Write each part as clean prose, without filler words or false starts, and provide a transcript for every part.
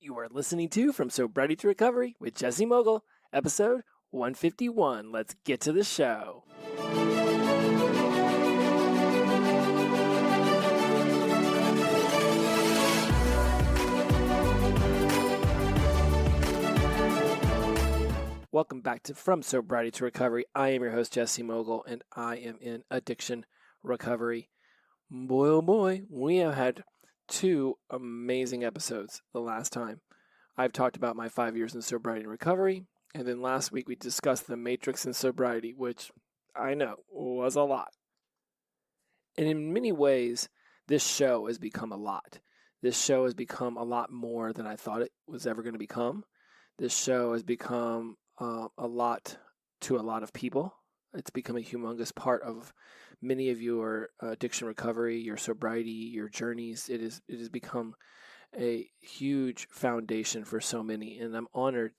You are listening to From Sobriety to Recovery with Jesse Mogul, episode 151. Let's get to the show. Welcome back to From Sobriety to Recovery. I am your host, Jesse Mogul, and I am in addiction recovery. Boy, oh boy, we have had two amazing episodes the last time. I've talked about my 5 years in sobriety and recovery, and then last week we discussed the matrix in sobriety, which I know was a lot. And in many ways, this show has become a lot. This show has become a lot more than I thought it was ever going to become. This show has become a lot to a lot of people. It's become a humongous part of many of your addiction recovery, your sobriety, your journeys. It has become a huge foundation for so many, and I'm honored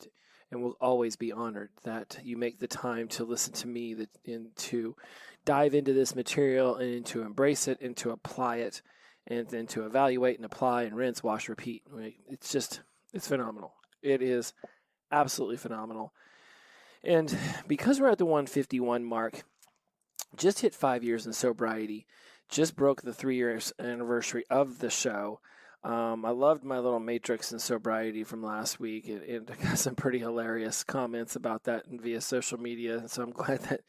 and will always be honored that you make the time to listen to me and to dive into this material and to embrace it and to apply it and then to evaluate and apply and rinse, wash, repeat. It's phenomenal. It is absolutely phenomenal. And because we're at the 151 mark, just hit 5 years in sobriety, just broke the 3 years anniversary of the show. I loved my little matrix in sobriety from last week, and I got some pretty hilarious comments about that via social media. And so I'm glad that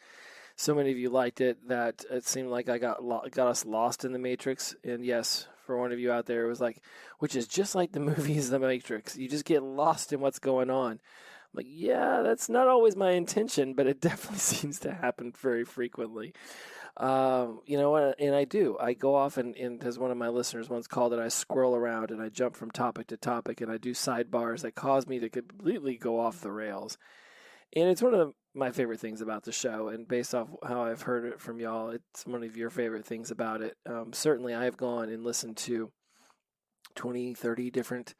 so many of you liked it, that it seemed like I got us lost in the matrix. And yes, for one of you out there, it was like, which is just like the movies The Matrix. You just get lost in what's going on. I'm like, yeah, that's not always my intention, but it definitely seems to happen very frequently. You know what? And I do. I go off and as one of my listeners once called it, I squirrel around and I jump from topic to topic and I do sidebars that cause me to completely go off the rails. And it's one of my favorite things about the show. And based off how I've heard it from y'all, it's one of your favorite things about it. Certainly, I have gone and listened to 20, 30 different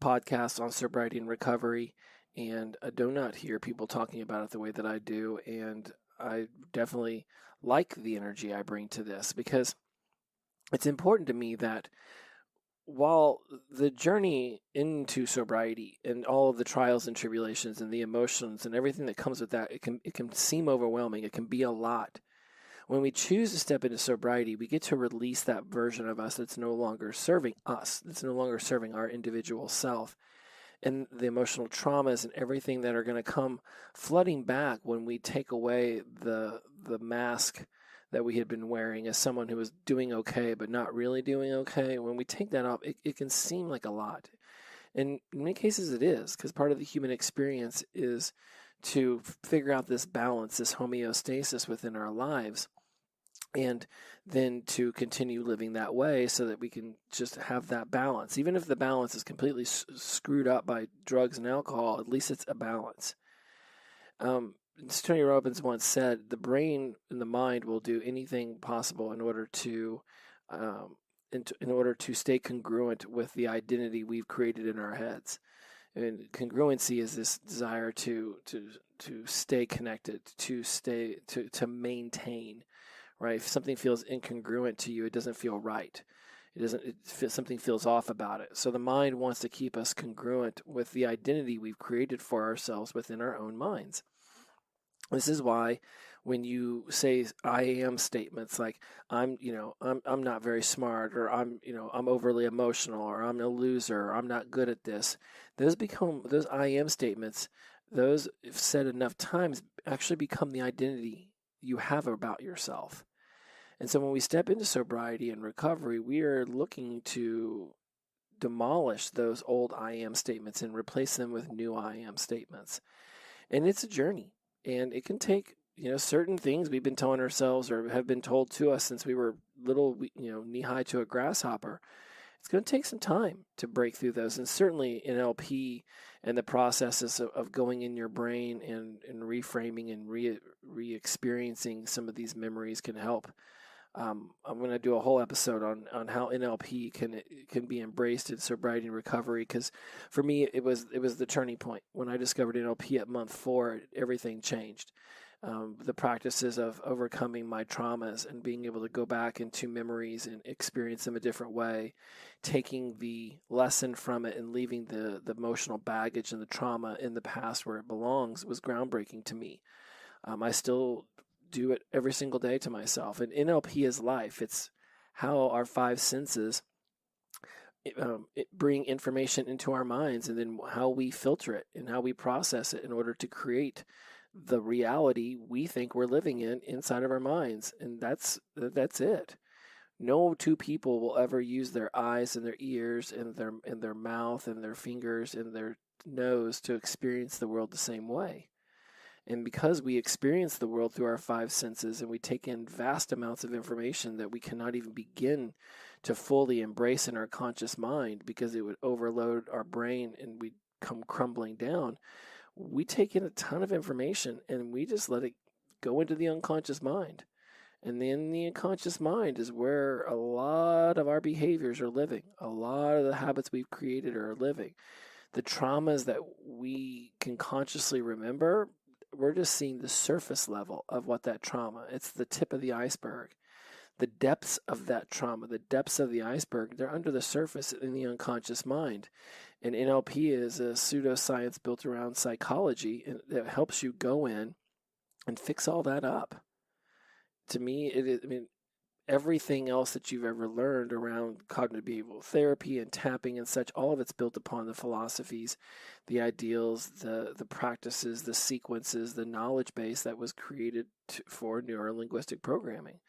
podcasts on sobriety and recovery. And I do not hear people talking about it the way that I do. And I definitely like the energy I bring to this, because it's important to me that while the journey into sobriety and all of the trials and tribulations and the emotions and everything that comes with that, it can seem overwhelming. It can be a lot. When we choose to step into sobriety, we get to release that version of us that's no longer serving us, that's no longer serving our individual self. And the emotional traumas and everything that are going to come flooding back when we take away the mask that we had been wearing as someone who was doing okay but not really doing okay. When we take that off, it can seem like a lot. And in many cases it is, because part of the human experience is to figure out this balance, this homeostasis within our lives, and then to continue living that way so that we can just have that balance. Even if the balance is completely screwed up by drugs and alcohol, at least it's a balance. Tony Robbins once said, the brain and the mind will do anything possible in order to stay congruent with the identity we've created in our heads. And congruency is this desire to stay connected, to maintain. Right? If something feels incongruent to you, it doesn't feel right. Something feels off about it. So the mind wants to keep us congruent with the identity we've created for ourselves within our own minds. This is why when you say I am statements like I'm not very smart, or I'm overly emotional, or I'm a loser, or I'm not good at this, those I am statements, those if said enough times actually become the identity you have about yourself. And so when we step into sobriety and recovery, we are looking to demolish those old I am statements and replace them with new I am statements. And it's a journey. And it can take, certain things we've been telling ourselves or have been told to us since we were little, knee-high to a grasshopper. It's going to take some time to break through those. And certainly NLP and the processes of going in your brain and reframing and re-experiencing some of these memories can help. I'm going to do a whole episode on how NLP can be embraced in sobriety and recovery, because for me it was the turning point. When I discovered NLP at month 4, everything changed. the practices of overcoming my traumas and being able to go back into memories and experience them a different way, taking the lesson from it and leaving the emotional baggage and the trauma in the past where it belongs was groundbreaking to me. I still do it every single day to myself. And NLP is life. It's how our five senses bring information into our minds, and then how we filter it and how we process it in order to create the reality we think we're living in inside of our minds. And that's it. No two people will ever use their eyes and their ears and their mouth and their fingers and their nose to experience the world the same way. And because we experience the world through our five senses and we take in vast amounts of information that we cannot even begin to fully embrace in our conscious mind because it would overload our brain and we'd come crumbling down, we take in a ton of information and we just let it go into the unconscious mind. And then the unconscious mind is where a lot of our behaviors are living. A lot of the habits we've created are living. The traumas that we can consciously remember, we're just seeing the surface level of what that trauma. It's the tip of the iceberg. The depths of that trauma, the depths of the iceberg, they're under the surface in the unconscious mind. And NLP is a pseudoscience built around psychology that helps you go in and fix all that up. To me, it is, everything else that you've ever learned around cognitive behavioral therapy and tapping and such, all of it's built upon the philosophies, the ideals, the practices, the sequences, the knowledge base that was created for neurolinguistic programming.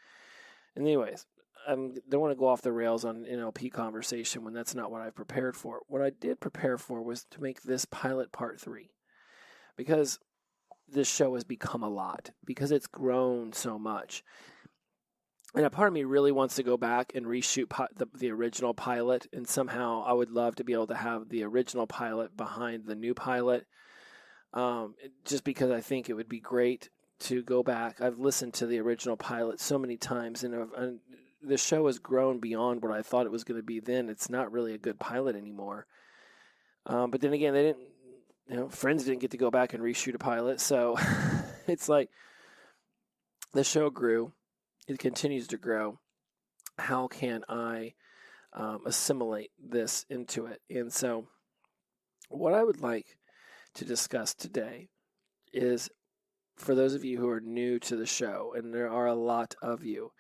And anyways, I don't want to go off the rails on an NLP conversation when that's not what I've prepared for. What I did prepare for was to make this pilot part 3, because this show has become a lot, because it's grown so much. And a part of me really wants to go back and reshoot the original pilot, and somehow I would love to be able to have the original pilot behind the new pilot, just because I think it would be great to go back. I've listened to the original pilot so many times, and the show has grown beyond what I thought it was going to be then. It's not really a good pilot anymore. But then again, they didn't, Friends didn't get to go back and reshoot a pilot, so it's like the show grew. It continues to grow. How can I assimilate this into it? And so what I would like to discuss today is, for those of you who are new to the show, and there are a lot of you,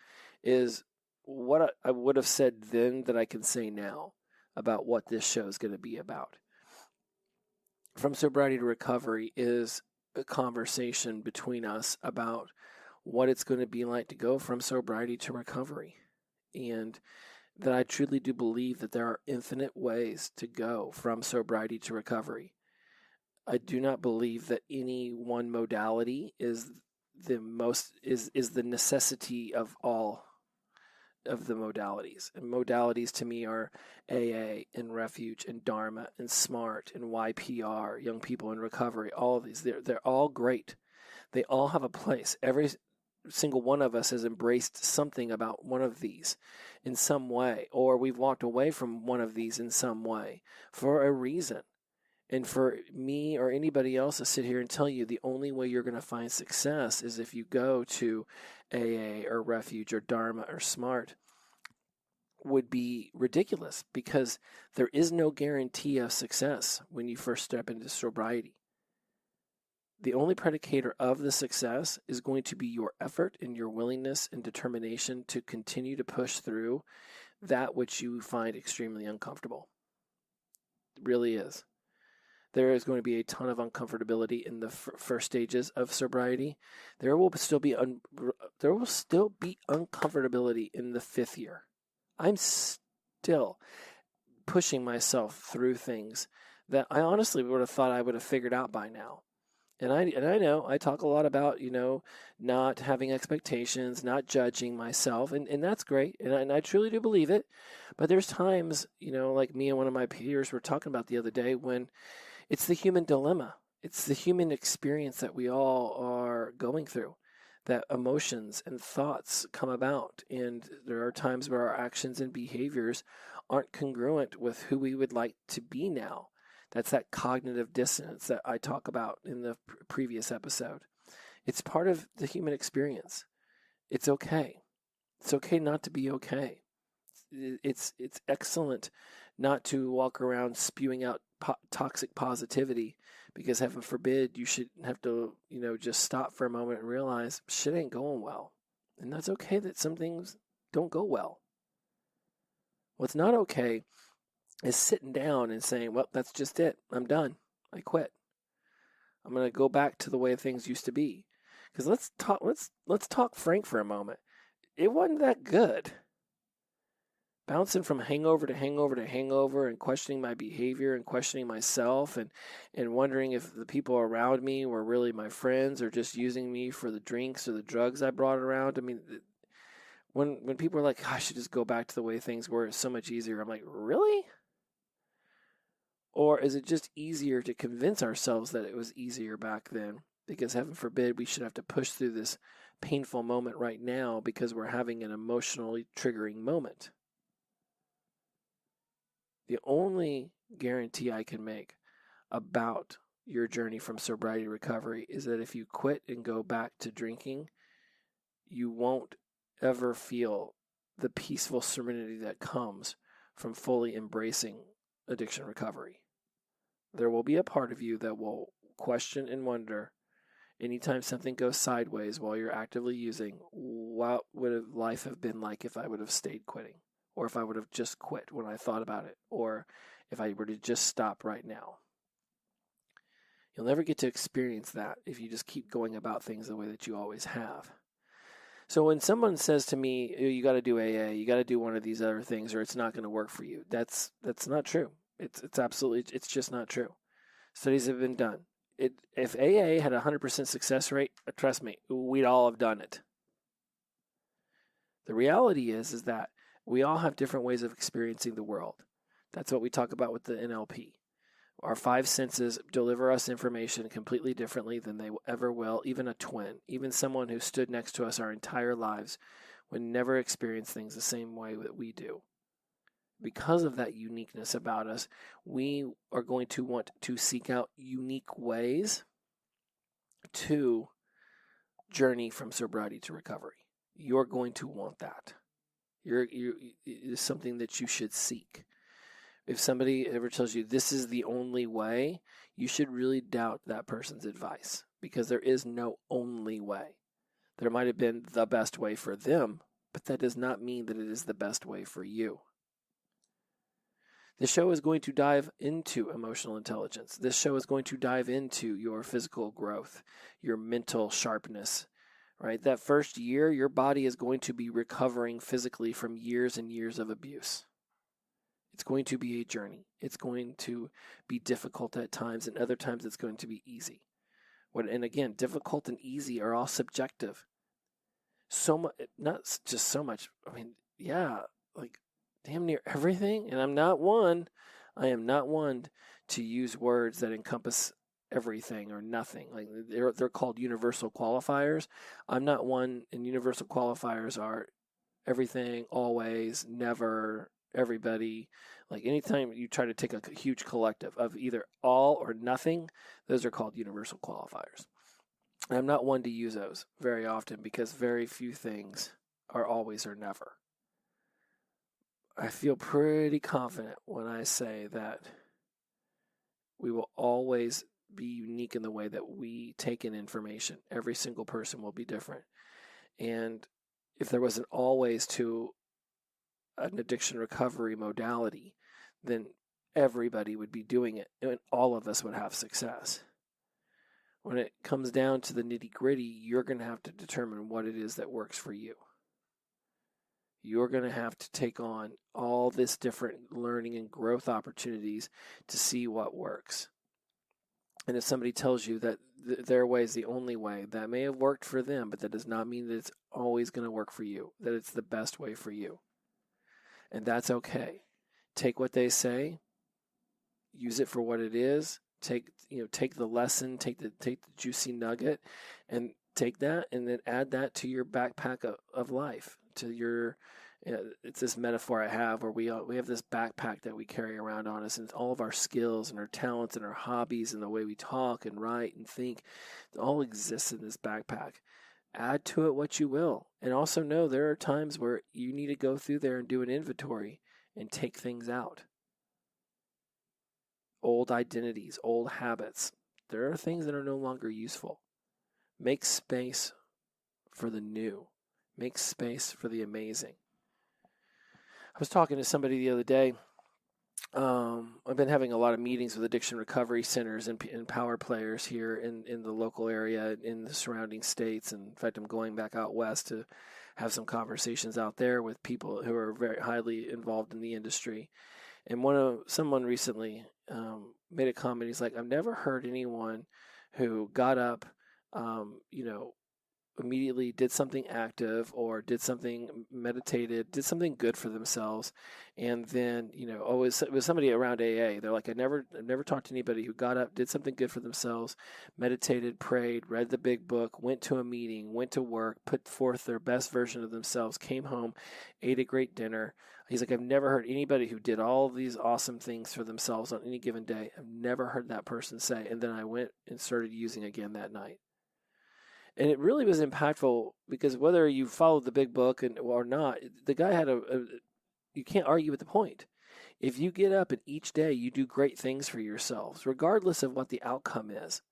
is what I would have said then that I can say now about what this show is going to be about. From Sobriety to Recovery is a conversation between us about what it's going to be like to go from sobriety to recovery. And that I truly do believe that there are infinite ways to go from sobriety to recovery. I do not believe that any one modality is the necessity of all of the modalities. And modalities to me are AA and Refuge and Dharma and SMART and YPR, Young People in Recovery. All of these, they're all great. They all have a place. Every single one of us has embraced something about one of these in some way, or we've walked away from one of these in some way for a reason. And for me or anybody else to sit here and tell you the only way you're going to find success is if you go to AA or Refuge or Dharma or SMART would be ridiculous, because there is no guarantee of success when you first step into sobriety. The only predicator of the success is going to be your effort and your willingness and determination to continue to push through that which you find extremely uncomfortable. It really is. There is going to be a ton of uncomfortability in the first stages of sobriety. There will still be uncomfortability in the 5th year. I'm still pushing myself through things that I honestly would have thought I would have figured out by now. And I know I talk a lot about, not having expectations, not judging myself, and that's great, and I truly do believe it. But there's times, like me and one of my peers were talking about the other day, when it's the human dilemma. It's the human experience that we all are going through, that emotions and thoughts come about, and there are times where our actions and behaviors aren't congruent with who we would like to be now. That's that cognitive dissonance that I talk about in the previous episode. It's part of the human experience. It's okay. It's okay not to be okay. It's excellent not to walk around spewing out toxic positivity, because heaven forbid you should have to, just stop for a moment and realize shit ain't going well. And that's okay that some things don't go well. What's not okay is sitting down and saying, well, that's just it. I'm done. I quit. I'm going to go back to the way things used to be. Because let's talk frank for a moment. It wasn't that good. Bouncing from hangover to hangover to hangover, and questioning my behavior and questioning myself, and wondering if the people around me were really my friends or just using me for the drinks or the drugs I brought around. I mean, when people are like, I should just go back to the way things were, it's so much easier. I'm like, really? Or is it just easier to convince ourselves that it was easier back then? Because heaven forbid we should have to push through this painful moment right now because we're having an emotionally triggering moment. The only guarantee I can make about your journey from sobriety to recovery is that if you quit and go back to drinking, you won't ever feel the peaceful serenity that comes from fully embracing addiction recovery. There will be a part of you that will question and wonder anytime something goes sideways while you're actively using, what would life have been like if I would have stayed quitting? Or if I would have just quit when I thought about it, or if I were to just stop right now. You'll never get to experience that if you just keep going about things the way that you always have. So when someone says to me, you got to do AA, you got to do one of these other things, or it's not going to work for you, that's not true. It's just not true. Studies have been done. If AA had a 100% success rate, trust me, we'd all have done it. The reality is that we all have different ways of experiencing the world. That's what we talk about with the NLP. Our five senses deliver us information completely differently than they ever will. Even a twin, even someone who stood next to us our entire lives, would never experience things the same way that we do. Because of that uniqueness about us, we are going to want to seek out unique ways to journey from sobriety to recovery. You're going to want that. It is something that you should seek. If somebody ever tells you this is the only way, you should really doubt that person's advice, because there is no only way. There might have been the best way for them, but that does not mean that it is the best way for you. This show is going to dive into emotional intelligence. This show is going to dive into your physical growth, your mental sharpness. Right? That first year, your body is going to be recovering physically from years and years of abuse. It's going to be a journey. It's going to be difficult at times, and other times it's going to be easy. And again, difficult and easy are all subjective. So much, not just so much. I mean, yeah, like damn near everything. And I am not one to use words that encompass everything or nothing. Like they're called universal qualifiers. I'm not one, and universal qualifiers are everything, always, never, everybody. Like anytime you try to take a huge collective of either all or nothing, those are called universal qualifiers. And I'm not one to use those very often, because very few things are always or never. I feel pretty confident when I say that we will always be unique in the way that we take in information. Every single person will be different. And if there was an always to an addiction recovery modality, then everybody would be doing it, and all of us would have success. When it comes down to the nitty-gritty, you're going to have to determine what it is that works for you. You're going to have to take on all this different learning and growth opportunities to see what works. And if somebody tells you that their way is the only way, that may have worked for them, but that does not mean that it's always going to work for you, that it's the best way for you. And that's okay. Take what they say, use it for what it is. Take the lesson, take the juicy nugget, and take that, and then add that to your backpack of life, to your It's this metaphor I have where we have this backpack that we carry around on us, and all of our skills and our talents and our hobbies and the way we talk and write and think, it all exists in this backpack. Add to it what you will, and also know there are times where you need to go through there and do an inventory and take things out. Old identities, old habits. There are things that are no longer useful. Make space for the new. Make space for the amazing. I was talking to somebody the other day. I've been having a lot of meetings with addiction recovery centers and power players here in the local area, in the surrounding states. And in fact, I'm going back out west to have some conversations out there with people who are very highly involved in the industry. And someone recently made a comment. He's like, I've never heard anyone who got up, immediately did something active or did something meditated, did something good for themselves, and then it was somebody around AA. They're like, I've never talked to anybody who got up, did something good for themselves, meditated, prayed, read the big book, went to a meeting, went to work, put forth their best version of themselves, came home, ate a great dinner. He's like, I've never heard anybody who did all these awesome things for themselves on any given day. I've never heard that person say. And then I went and started using again that night. And it really was impactful because whether you followed the big book or not, the guy had you can't argue with the point. If you get up and each day you do great things for yourselves, regardless of what the outcome is,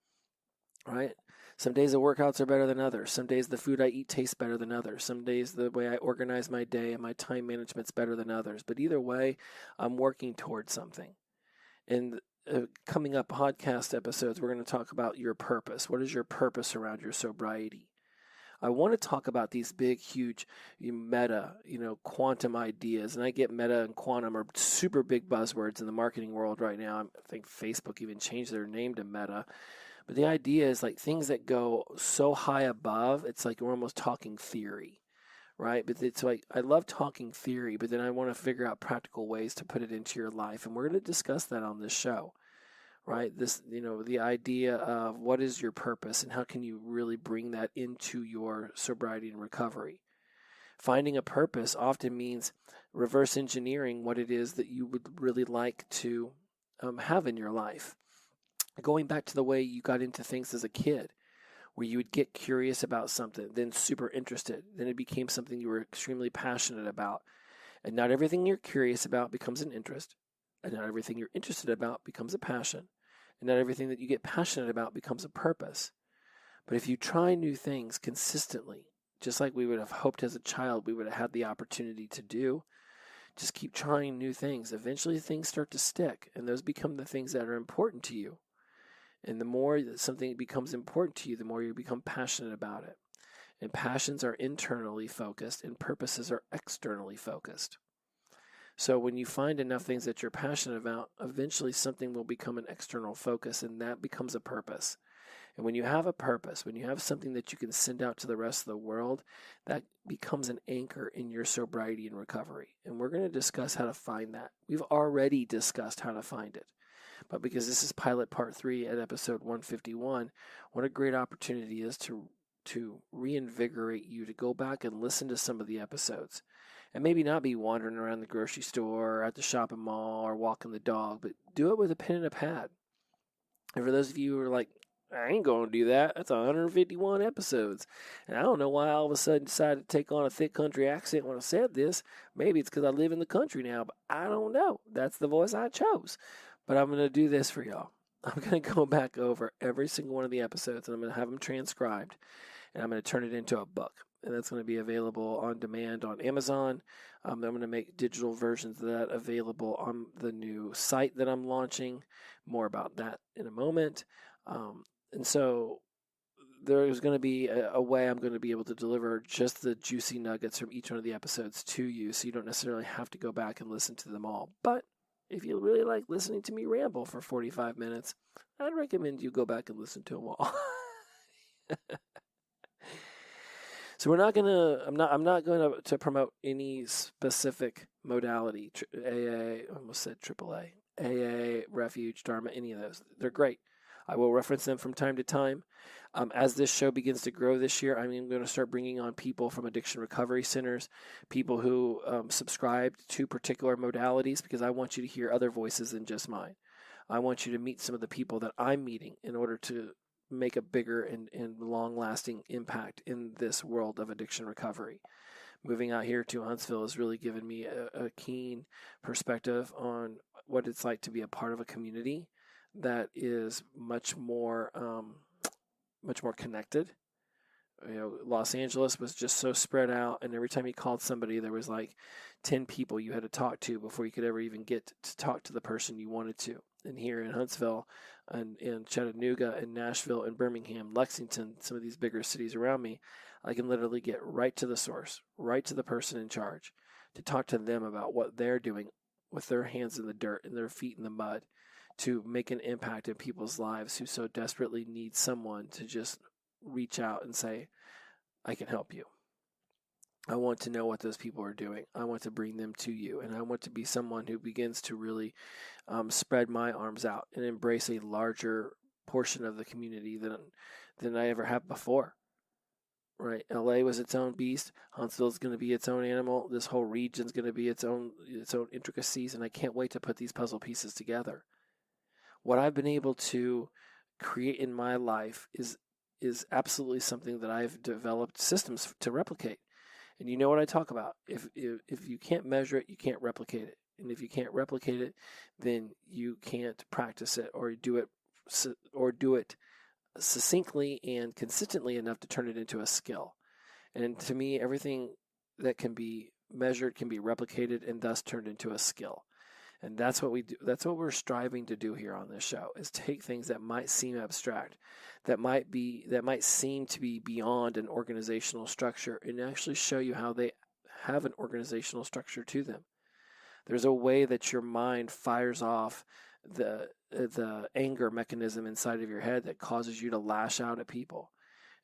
right? Some days the workouts are better than others. Some days the food I eat tastes better than others. Some days the way I organize my day and my time management's better than others. But either way, I'm working towards something. And coming up podcast episodes, we're going to talk about your purpose. What is your purpose around your sobriety? I want to talk about these big, huge meta, quantum ideas. And I get meta and quantum are super big buzzwords in the marketing world right now. I think Facebook even changed their name to Meta. But the idea is like things that go so high above, it's like we're almost talking theory. Right? But it's like, I love talking theory, but then I want to figure out practical ways to put it into your life. And we're going to discuss that on this show, right? This, the idea of what is your purpose and how can you really bring that into your sobriety and recovery. Finding a purpose often means reverse engineering what it is that you would really like to have in your life. Going back to the way you got into things as a kid, where you would get curious about something, then super interested. Then it became something you were extremely passionate about. And not everything you're curious about becomes an interest. And not everything you're interested about becomes a passion. And not everything that you get passionate about becomes a purpose. But if you try new things consistently, just like we would have hoped as a child we would have had the opportunity to do, just keep trying new things. Eventually things start to stick, and those become the things that are important to you. And the more that something becomes important to you, the more you become passionate about it. And passions are internally focused and purposes are externally focused. So when you find enough things that you're passionate about, eventually something will become an external focus and that becomes a purpose. And when you have a purpose, when you have something that you can send out to the rest of the world, that becomes an anchor in your sobriety and recovery. And we're going to discuss how to find that. We've already discussed how to find it. But because this is pilot part 3 at episode 151, what a great opportunity is to reinvigorate you to go back and listen to some of the episodes. And maybe not be wandering around the grocery store or at the shopping mall or walking the dog, but do it with a pen and a pad. And for those of you who are like, I ain't going to do that. That's 151 episodes. And I don't know why I all of a sudden decided to take on a thick country accent when I said this. Maybe it's because I live in the country now, but I don't know. That's the voice I chose. But I'm going to do this for y'all. I'm going to go back over every single one of the episodes, and I'm going to have them transcribed, and I'm going to turn it into a book. And that's going to be available on demand on Amazon. I'm going to make digital versions of that available on the new site that I'm launching. More about that in a moment. And so there's going to be a way I'm going to be able to deliver just the juicy nuggets from each one of the episodes to you, so you don't necessarily have to go back and listen to them all. But if you really like listening to me ramble for 45 minutes, I'd recommend you go back and listen to them all. So I'm not going to promote any specific modality. AA, I almost said AAA, AA, Refuge, Dharma, any of those. They're great. I will reference them from time to time. As this show begins to grow this year, I'm going to start bringing on people from addiction recovery centers, people who subscribe to particular modalities, because I want you to hear other voices than just mine. I want you to meet some of the people that I'm meeting in order to make a bigger and long-lasting impact in this world of addiction recovery. Moving out here to Huntsville has really given me a keen perspective on what it's like to be a part of a community that is much more connected. Los Angeles was just so spread out, and every time you called somebody, there was like 10 people you had to talk to before you could ever even get to talk to the person you wanted to. And here in Huntsville and in Chattanooga and Nashville and Birmingham, Lexington, some of these bigger cities around me, I can literally get right to the source, right to the person in charge, to talk to them about what they're doing with their hands in the dirt and their feet in the mud to make an impact in people's lives who so desperately need someone to just reach out and say, I can help you. I want to know what those people are doing. I want to bring them to you. And I want to be someone who begins to really spread my arms out and embrace a larger portion of the community than I ever have before. Right? LA was its own beast. Huntsville's going to be its own animal. This whole region's going to be its own intricacies. And I can't wait to put these puzzle pieces together. What I've been able to create in my life is absolutely something that I've developed systems to replicate. And you know what I talk about. If you can't measure it, you can't replicate it. And if you can't replicate it, then you can't practice it or do it succinctly and consistently enough to turn it into a skill. And to me, everything that can be measured can be replicated and thus turned into a skill. And that's what we do. That's what we're striving to do here on this show, is take things that might seem abstract, that might seem to be beyond an organizational structure, and actually show you how they have an organizational structure to them. There's a way that your mind fires off the anger mechanism inside of your head that causes you to lash out at people.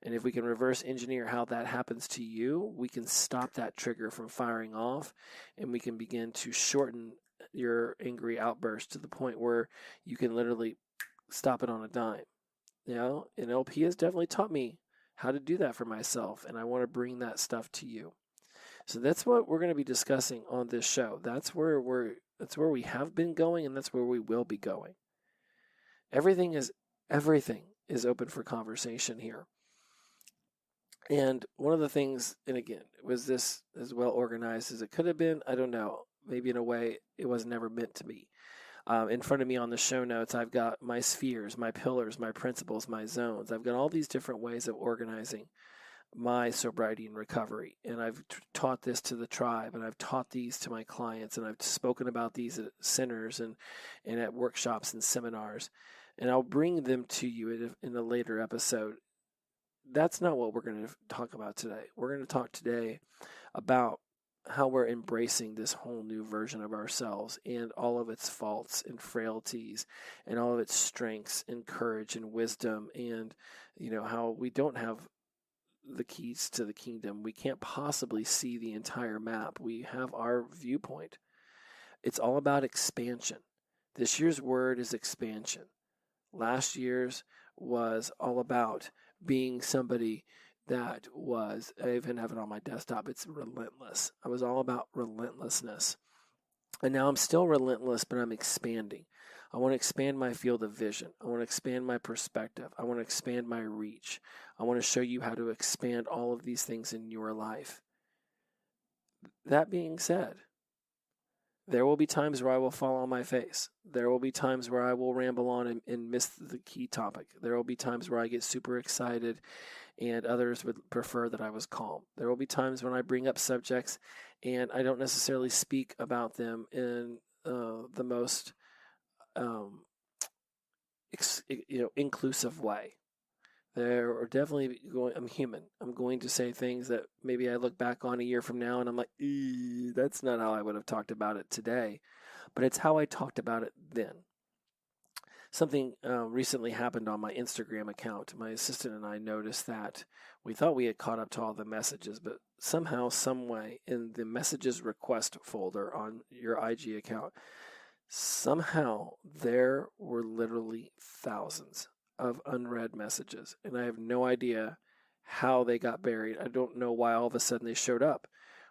And if we can reverse engineer how that happens to you, we can stop that trigger from firing off, and we can begin to shorten your angry outburst to the point where you can literally stop it on a dime. And LP has definitely taught me how to do that for myself, and I want to bring that stuff to you. So that's what we're going to be discussing on this show. That's where we have been going, and that's where we will be going. Everything is open for conversation here. And one of the things, and again, was this as well organized as it could have been? I don't know. Maybe in a way it was never meant to be. In front of me on the show notes, I've got my spheres, my pillars, my principles, my zones. I've got all these different ways of organizing my sobriety and recovery. And I've taught this to the tribe, and I've taught these to my clients, and I've spoken about these at centers and at workshops and seminars. And I'll bring them to you in a later episode. That's not what we're going to talk about today. We're going to talk today about how we're embracing this whole new version of ourselves and all of its faults and frailties and all of its strengths and courage and wisdom, and how we don't have the keys to the kingdom. We can't possibly see the entire map. We have our viewpoint. It's all about expansion. This year's word is expansion. Last year's was all about being somebody that was, I even have it on my desktop, it's relentless. I was all about relentlessness. And now I'm still relentless, but I'm expanding. I want to expand my field of vision. I want to expand my perspective. I want to expand my reach. I want to show you how to expand all of these things in your life. That being said, there will be times where I will fall on my face. There will be times where I will ramble on and miss the key topic. There will be times where I get super excited and others would prefer that I was calm. There will be times when I bring up subjects and I don't necessarily speak about them in the most inclusive way. There are definitely I'm human. I'm going to say things that maybe I look back on a year from now and I'm like, that's not how I would have talked about it today. But it's how I talked about it then. Something recently happened on my Instagram account. My assistant and I noticed that we thought we had caught up to all the messages, but somehow, some way, in the messages request folder on your IG account, somehow there were literally thousands of unread messages, and I have no idea how they got buried. I don't know why all of a sudden they showed up.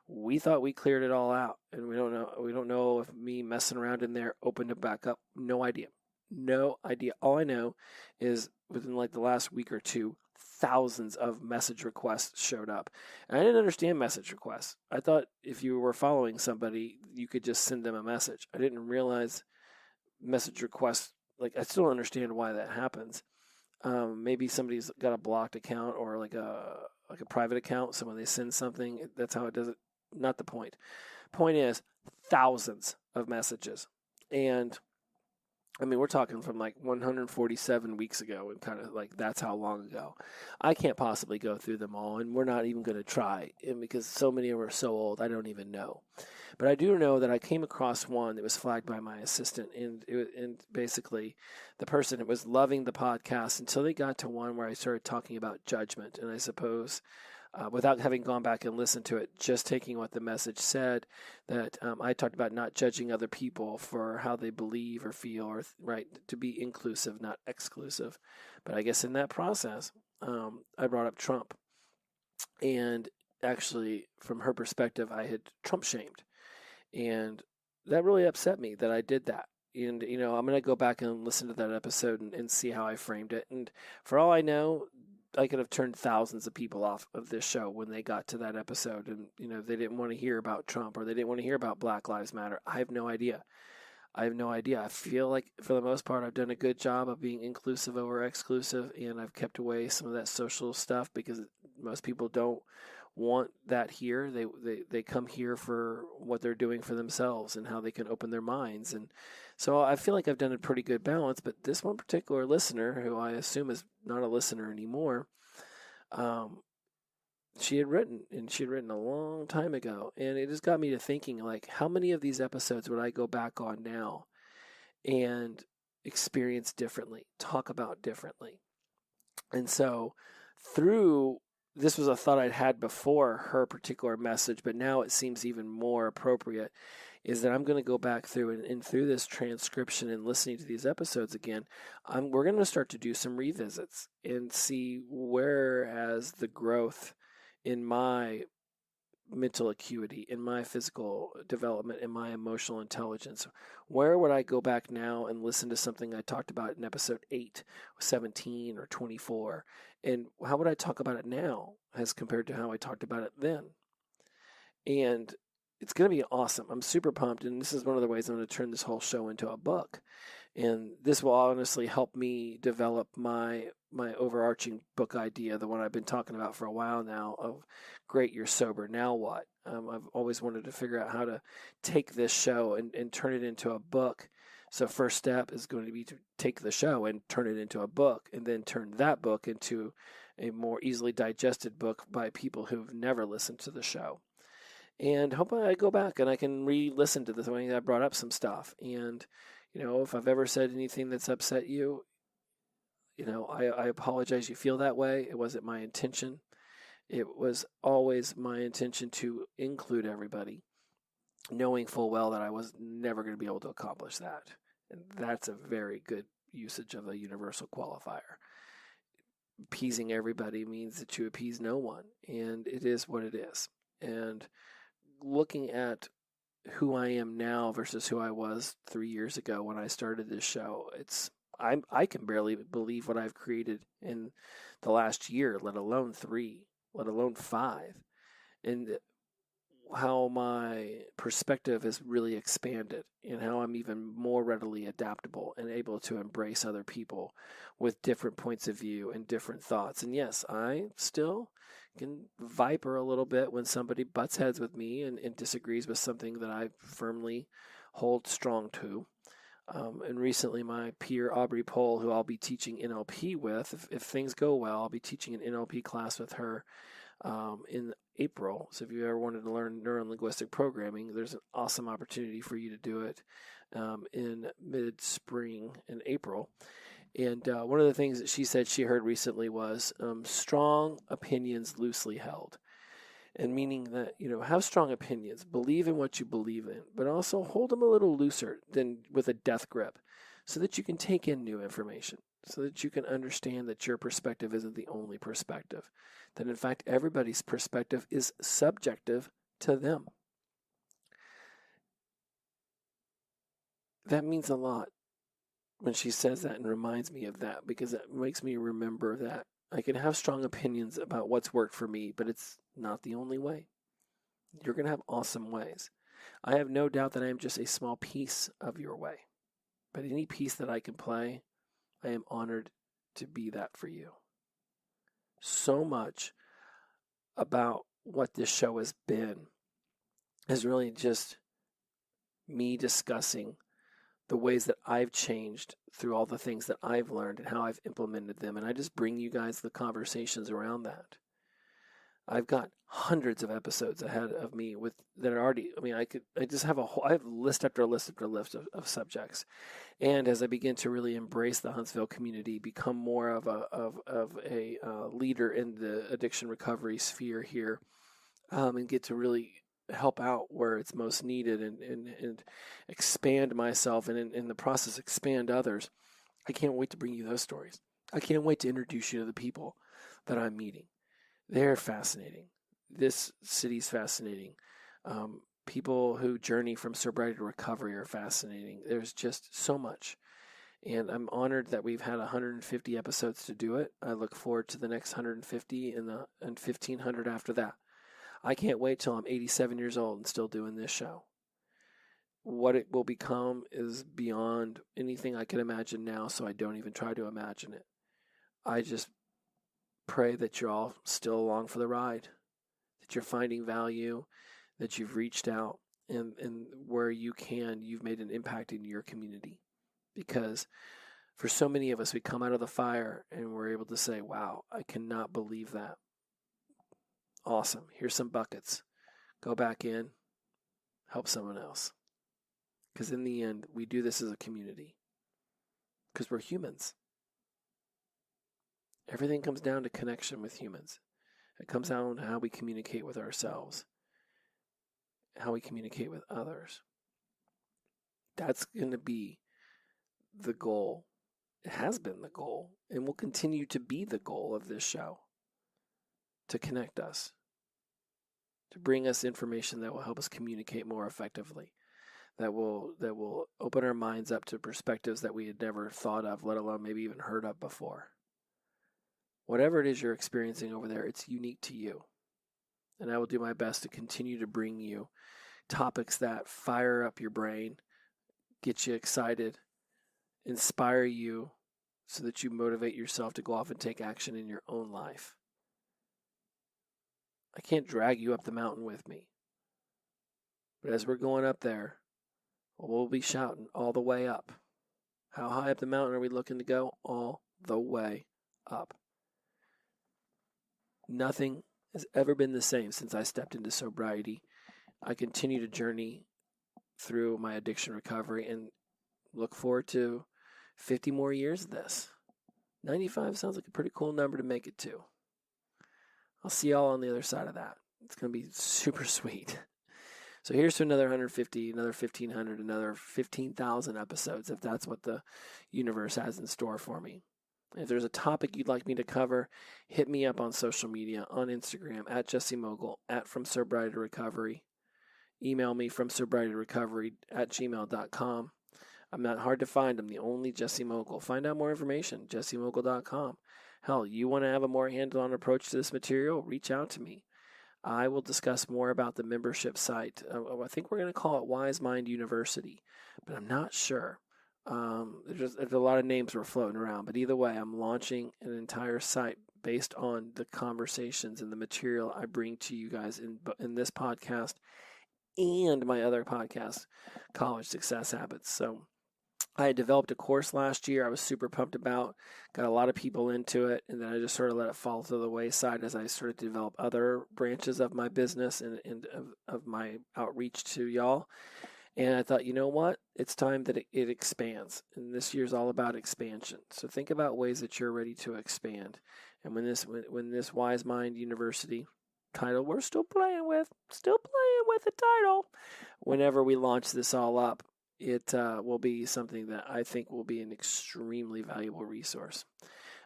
We thought we cleared it all out, and we don't know. We don't know if me messing around in there opened it back up. No idea. No idea. All I know is within like the last week or two, thousands of message requests showed up. And I didn't understand message requests. I thought if you were following somebody, you could just send them a message. I didn't realize message requests, like I still don't understand why that happens. Maybe somebody's got a blocked account or like a private account, so when they send something, that's how it does it. Not the point. Point is thousands of messages. And I mean, we're talking from like 147 weeks ago, and kind of like that's how long ago. I can't possibly go through them all, and we're not even going to try, and because so many of them are so old, I don't even know. But I do know that I came across one that was flagged by my assistant, and basically the person was loving the podcast until they got to one where I started talking about judgment, and I suppose without having gone back and listened to it, just taking what the message said, that I talked about not judging other people for how they believe or feel, or right, to be inclusive, not exclusive. But I guess in that process, I brought up Trump. And actually, from her perspective, I had Trump shamed. And that really upset me that I did that. And, I'm going to go back and listen to that episode and see how I framed it. And for all I know, I could have turned thousands of people off of this show when they got to that episode, and they didn't want to hear about Trump, or they didn't want to hear about Black Lives Matter. I have no idea. I feel like for the most part I've done a good job of being inclusive over exclusive, and I've kept away some of that social stuff because most people don't want that here. They come here for what they're doing for themselves and how they can open their minds. And so I feel like I've done a pretty good balance, but this one particular listener, who I assume is not a listener anymore, she had written a long time ago, and it just got me to thinking, like, how many of these episodes would I go back on now and experience differently, talk about differently? And so this was a thought I'd had before her particular message, but now it seems even more appropriate, is that I'm going to go back through and through this transcription and listening to these episodes again, we're going to start to do some revisits and see where has the growth in my mental acuity, in my physical development, in my emotional intelligence. Where would I go back now and listen to something I talked about in episode 8, 17, or 24? And how would I talk about it now as compared to how I talked about it then? And it's going to be awesome. I'm super pumped, and this is one of the ways I'm going to turn this whole show into a book. And this will honestly help me develop my overarching book idea, the one I've been talking about for a while now, of great, you're sober, now what? I've always wanted to figure out how to take this show and turn it into a book. So first step is going to be to take the show and turn it into a book, and then turn that book into a more easily digested book by people who've never listened to the show. And hopefully I go back and I can re-listen to this when I brought up some stuff. And, if I've ever said anything that's upset you, I apologize you feel that way. It wasn't my intention. It was always my intention to include everybody, knowing full well that I was never going to be able to accomplish that. And that's a very good usage of a universal qualifier. Appeasing everybody means that you appease no one, and it is what it is. And looking at who I am now versus who I was 3 years ago when I started this show, I can barely believe what I've created in the last year, let alone 3, let alone 5, and how my perspective has really expanded, and how I'm even more readily adaptable and able to embrace other people with different points of view and different thoughts. And yes, I still can viper a little bit when somebody butts heads with me and disagrees with something that I firmly hold strong to. And recently my peer Aubrey Pohl, who I'll be teaching NLP with, if things go well, I'll be teaching an NLP class with her in April. So if you ever wanted to learn neuro-linguistic programming, there's an awesome opportunity for you to do it in mid-spring in April. And one of the things that she said she heard recently was strong opinions loosely held. And meaning that, have strong opinions, believe in what you believe in, but also hold them a little looser than with a death grip. so that you can take in new information, so that you can understand that your perspective isn't the only perspective, that in fact everybody's perspective is subjective to them. That means a lot when she says that and reminds me of that, because it makes me remember that I can have strong opinions about what's worked for me, but it's not the only way. You're going to have awesome ways. I have no doubt that I am just a small piece of your way. But any piece that I can play, I am honored to be that for you. So much about what this show has been is really just me discussing the ways that I've changed through all the things that I've learned and how I've implemented them. And I just bring you guys the conversations around that. I've got hundreds of episodes ahead of me with that are already, I have list after list after list of subjects. And as I begin to really embrace the Huntsville community, become more of a leader in the addiction recovery sphere here, and get to really help out where it's most needed and expand myself and in the process expand others, I can't wait to bring you those stories. I can't wait to introduce you to the people that I'm meeting. They're fascinating. This city's fascinating. People who journey from sobriety to recovery are fascinating. There's just so much. And I'm honored that we've had 150 episodes to do it. I look forward to the next 150 and 1,500 after that. I can't wait till I'm 87 years old and still doing this show. What it will become is beyond anything I can imagine now, so I don't even try to imagine it. I just pray that you're all still along for the ride, that you're finding value, that you've reached out, and where you can, you've made an impact in your community. Because for so many of us, we come out of the fire and we're able to say, wow, I cannot believe that. Awesome. Here's some buckets. Go back in, help someone else. Because in the end, we do this as a community. Because we're humans. Everything comes down to connection with humans. It comes down to how we communicate with ourselves, how we communicate with others. That's going to be the goal. It has been the goal and will continue to be the goal of this show. To connect us, to bring us information that will help us communicate more effectively, that will open our minds up to perspectives that we had never thought of, let alone maybe even heard of before. Whatever it is you're experiencing over there, it's unique to you. And I will do my best to continue to bring you topics that fire up your brain, get you excited, inspire you so that you motivate yourself to go off and take action in your own life. I can't drag you up the mountain with me. But as we're going up there, we'll be shouting all the way up. How high up the mountain are we looking to go? All the way up. Nothing has ever been the same since I stepped into sobriety. I continue to journey through my addiction recovery and look forward to 50 more years of this. 95 sounds like a pretty cool number to make it to. I'll see y'all on the other side of that. It's going to be super sweet. So here's to another 150, another 1,500, another 15,000 episodes, if that's what the universe has in store for me. If there's a topic you'd like me to cover, hit me up on social media, on Instagram, at Jesse Mogul, at From Sobriety to Recovery. Email me from sobrietyrecovery@gmail.com. I'm not hard to find. I'm the only Jesse Mogul. Find out more information, jessemogul.com. Hell, you want to have a more hands-on approach to this material? Reach out to me. I will discuss more about the membership site. I think we're going to call it Wise Mind University, but I'm not sure. There's a lot of names were floating around, but either way, I'm launching an entire site based on the conversations and the material I bring to you guys in this podcast and my other podcast, College Success Habits. So I had developed a course last year I was super pumped about, got a lot of people into it, and then I just sort of let it fall to the wayside as I started to develop other branches of my business and of my outreach to y'all. And I thought, you know what? It's time that it expands. And this year's all about expansion. So think about ways that you're ready to expand. And when this Wise Mind University title we're still playing with the title, whenever we launch this all up, it will be something that I think will be an extremely valuable resource.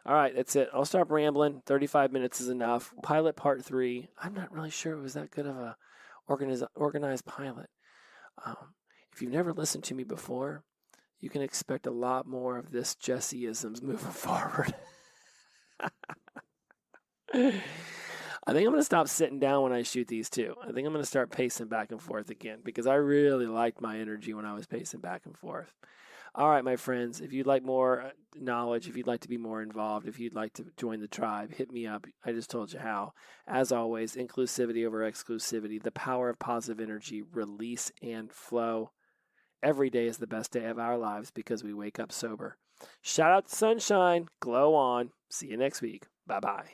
All right, that's it. I'll stop rambling. 35 minutes is enough. Pilot part 3. I'm not really sure it was that good of a organized pilot. If you've never listened to me before, you can expect a lot more of this Jesse-isms moving forward. I think I'm going to stop sitting down when I shoot these too. I think I'm going to start pacing back and forth again because I really liked my energy when I was pacing back and forth. All right, my friends, if you'd like more knowledge, if you'd like to be more involved, if you'd like to join the tribe, hit me up. I just told you how. As always, inclusivity over exclusivity, the power of positive energy, release and flow. Every day is the best day of our lives because we wake up sober. Shout out to Sunshine. Glow on. See you next week. Bye-bye.